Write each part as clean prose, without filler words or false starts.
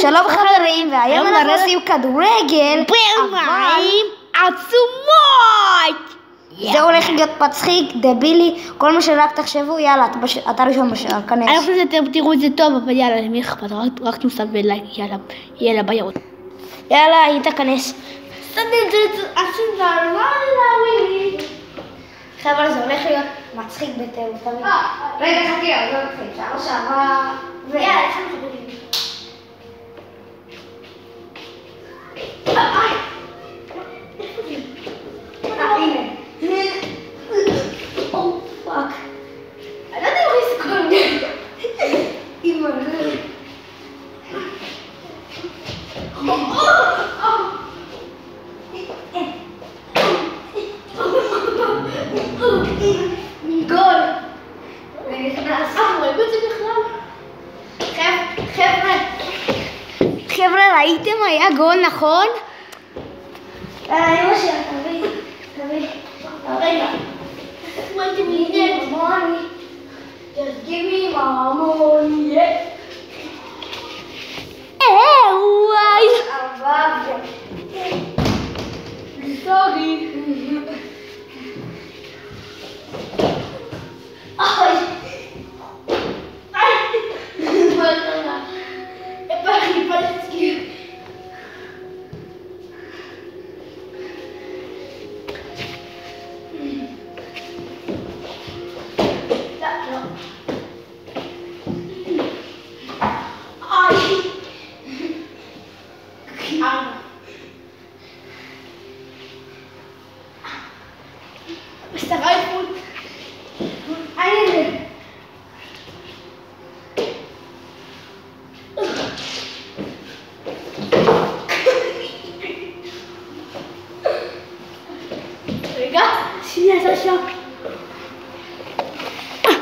שלום חברים, והיום אנחנו עושים כדורגל במים עצומות. זה הולך להיות מצחיק, דבילי, כל מה שרק תחשבו. יאללה, אתה ראשון בשער, כנס. אני חושבת שאתם תראו את זה טוב, אבל יאללה, למי אכפת? רק תנוסף ולייק, יאללה בירות. יאללה, היית כנס. חבר'ה, זה הולך להיות מצחיק בטעות, תמיד. רגע, חכי, עוד לא נתחיל, שער שערה, ויאללה, יש לנו חברים. חבר'ה, ראיתם? היה גול, נכון? אמא שלה, תביא. רגע. Just give me my money. וואי. Sorry.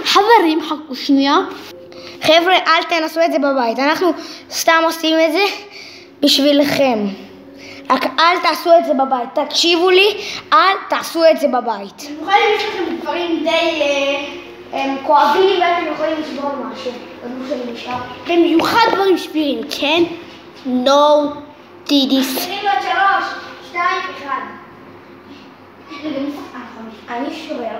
חברים, חכו שנייה. חבר'ה, אל תנסו את זה בבית, אנחנו סתם עושים את זה בשבילכם. רק אל תעשו את זה בבית, תקשיבו לי, אל תעשו את זה בבית. במיוחד אם יש לכם דברים די כואבים ואתם יכולים לשבור משהו. במיוחד דברים שבירים, כן? No דידיס. 3, 2, 1. אני שורר.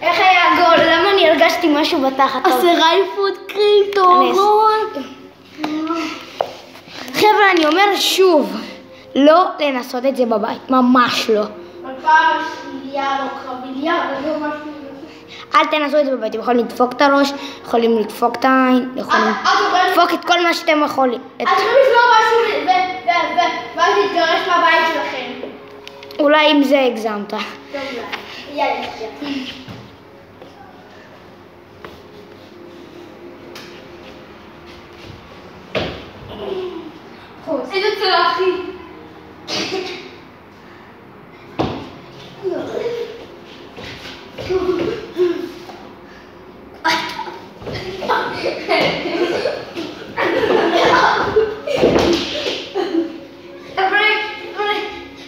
איך היה הגול? למה אני הרגשתי משהו בתחת? אז זה רייפוד קריטורון. חבר'ה, אני אומר שוב, לא לנסות את זה בבית, ממש לא. אל תנסו את זה בבית, אתם יכולים לדפוק את הראש, יכולים לדפוק את העין, יכולים לדפוק את כל מה שאתם יכולים. אתם יכולים לסגור משהו ואז להתגרש מהבית שלכם. אולי אם זה הגזמת. טוב, יאללה, נשאר. איזה צלחי.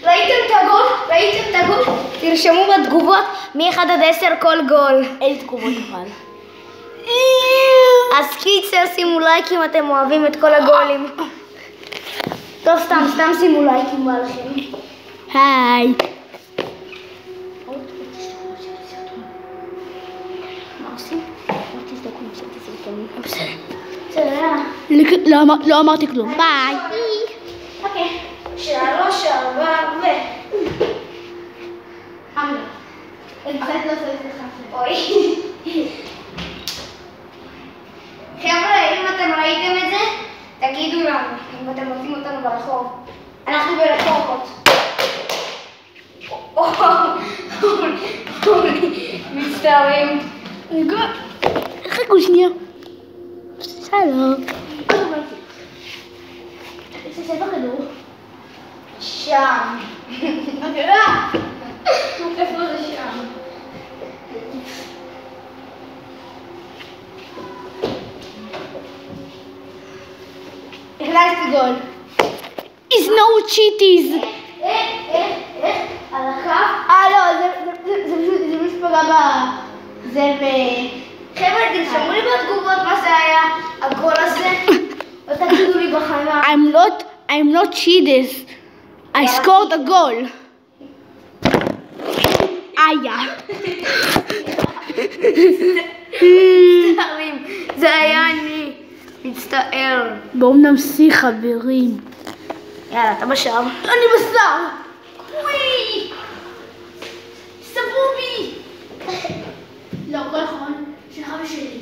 ראיתם את הגול? תרשמו בתגובות מ-1 עד 10 כל גול. איזה תגובות אבל? אז קיצר, שימו לייקים אם אתם אוהבים את כל הגולים. טוב, סתם שימו לייקים בא לכם. היי. מה עושים? לא אמרתי כלום. ביי. אוקיי. 3, 4 ו... אוי. חבר'ה, אם אתם ראיתם את זה, תגידו לנו, אם אתם מוצאים אותנו ברחוב. אנחנו ברחובות. מצטערים. חכו שנייה. שלום. שם. איפה זה שם? הכנסתי גול. It's no cheaties. על הקו? לא, זה פשוט פגע זה חבר'ה, תרשמו לי בתגובות מה זה היה, הגול הזה. לא תגידו לי בחיים. I'm not cheaties. I scored a goal. זה היה אני. מצטער. בואו נמשיך חברים. יאללה, אתה בשער. אני בשר. וואי. סבובי. לא, כל נכון. שלך ושלי.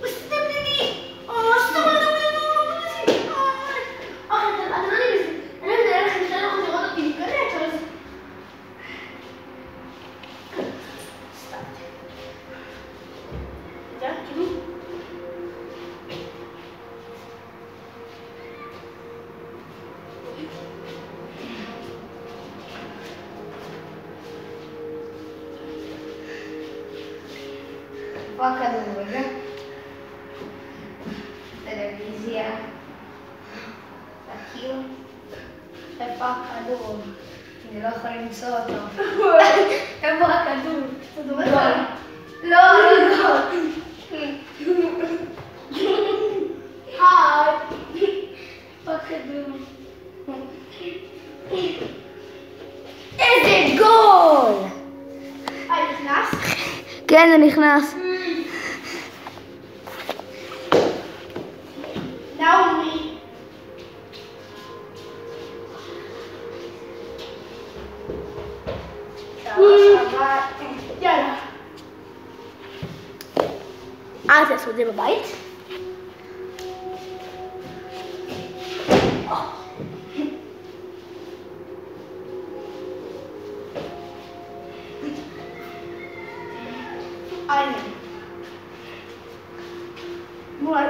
סתמני. פה הכדור רגע. טלוויזיה. הקיר. איפה הכדור? אני לא יכולה למצוא אותו. איפה הכדור? לא. היי. איפה הכדור? איזה גול! נכנס? כן, זה נכנס. נעמי. יאללה. תעשו את זה בבית.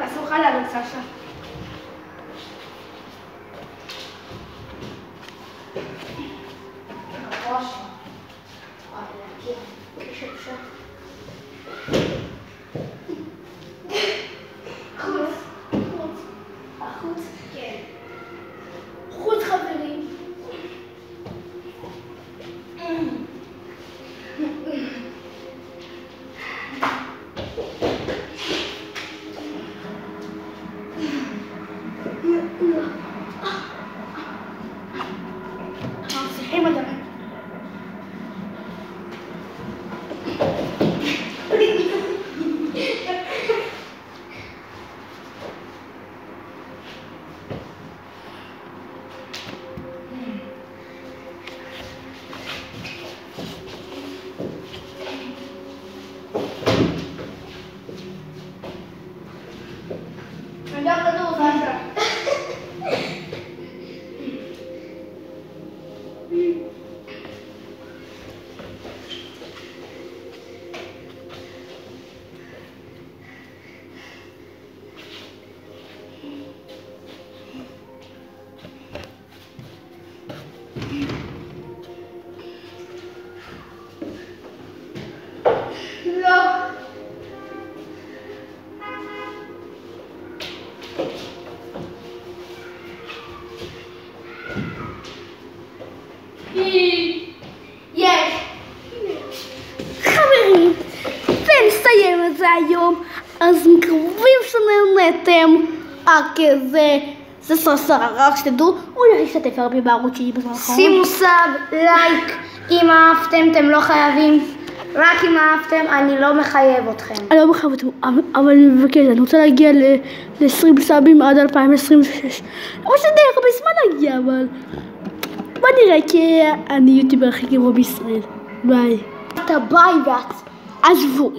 אסור לך לעלות סשה. חוץ חברים. חברים, ונסיים את זה היום. אז מקווים שנהנתם. זה סרסר, רק שתדעו, אולי להשתתף הרבה בערוץ שלי בזמן האחרון. שימו סאב, לייק, אם אהבתם, אתם לא חייבים. רק אם אהבתם, אני לא מחייב אתכם. אני לא מחייב אתכם, אבל אני מבקש, אני רוצה להגיע ל-20 סאבים עד 2026. או שזה די הרבה זמן להגיע, אבל בוא נראה, כי אני יוטיובר הכי גרוע בישראל. ביי. אתה ביי ואת. עזבו.